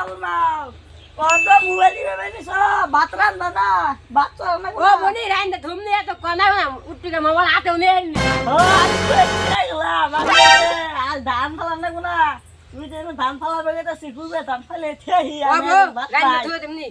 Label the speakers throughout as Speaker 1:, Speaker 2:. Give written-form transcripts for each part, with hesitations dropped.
Speaker 1: বাবু নাও কত মোবাইল দিবে বেনিস ভাত রান্না না ভাত রান্না
Speaker 2: ও মনি রাইন্দা ধুমনি এত কনা উঠটিকে মোবাইল হাতেও নেই
Speaker 1: ও আমি গেলা মানে আজ ধান ফালা না গুনা তুই যে ধান ফালা বেগে তো শিখুবে ধান ফালে থেই
Speaker 2: ও
Speaker 1: আমি
Speaker 2: গো
Speaker 1: ভাত
Speaker 2: রাইন্দা
Speaker 1: খাই।
Speaker 2: ধুয়ে তেমনি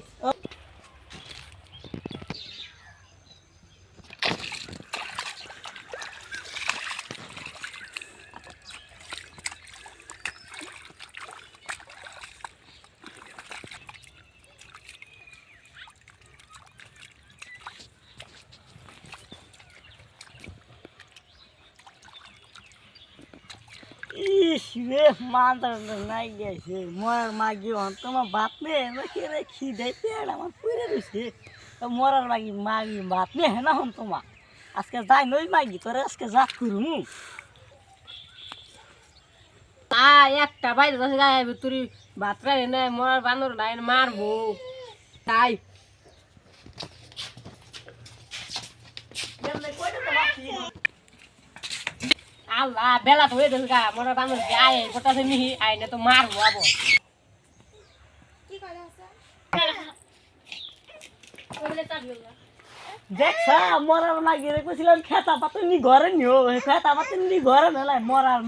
Speaker 1: ইস রে মানতে নাই গেছে মরার মাগি হন তোমার ভাত নে রে খিদে পেট আমার পুরে রয়েছে মরার মাগি মাগি ভাত নে না হন তোমার আজকে যাই নই মাগি তোরে আজকে জাত করুমু
Speaker 2: আ একটা বাইরে দশ গায়ে তুই ভাত রাই না মরার বানর নাই মারবো তাই আল্লাহ বেলা তো হয়ে গেছে গা মরার বানর গায়ে গোটাতে মিহি আইনে তো মারবো আবো
Speaker 1: দেখছা মরার মাগি রে কইছিলাম খেতা পাতনি ঘরে নিও খেতা পাতনি ঘরে নেলাই মরার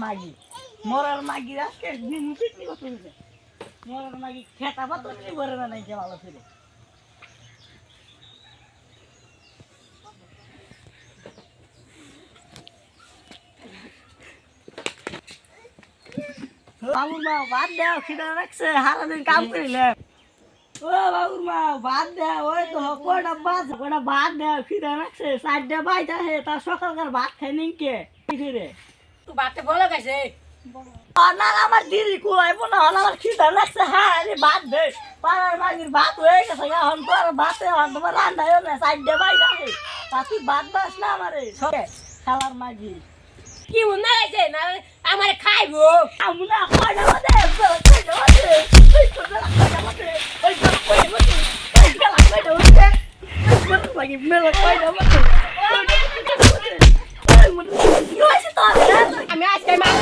Speaker 1: মাগি আজকে দিন পিটনি করতে মরার মাগি খেতা পাতনি ঘরে নাই যে ভালো ছিল বাবুর মা ভাত দেও খিদা রাখছে সারাদিন কাম করিলে ও বাবুর মা ভাত দেও ওই তো কটা ভাত দেও খিদা রাখছে 4টা বাইটা হে তার সকালকার ভাত খাই নিকে কি রে
Speaker 2: তুই বাতে বলে গেছে
Speaker 1: না আমার দিদি কুয়াইবো না আমার খিদা লাগছে হ্যাঁ রে ভাত দে পাড়ার মাগির ভাত হয়ে গেছে এখন তো আর ভাতে তোমার রান্নাও না 4টা বাইটা হে তা তুই ভাত বাস না আমারে খালার মাগি
Speaker 2: কি মনে গেছে না আমার খাইবো
Speaker 1: আমরা কয়টা বাজে কয়টা বাজে ওই কয়টা বাজে ওই কয়টা বাজে ওই কয়টা বাজে লাগি মেলা কয়টা বাজে
Speaker 2: আমি আজকে মাছ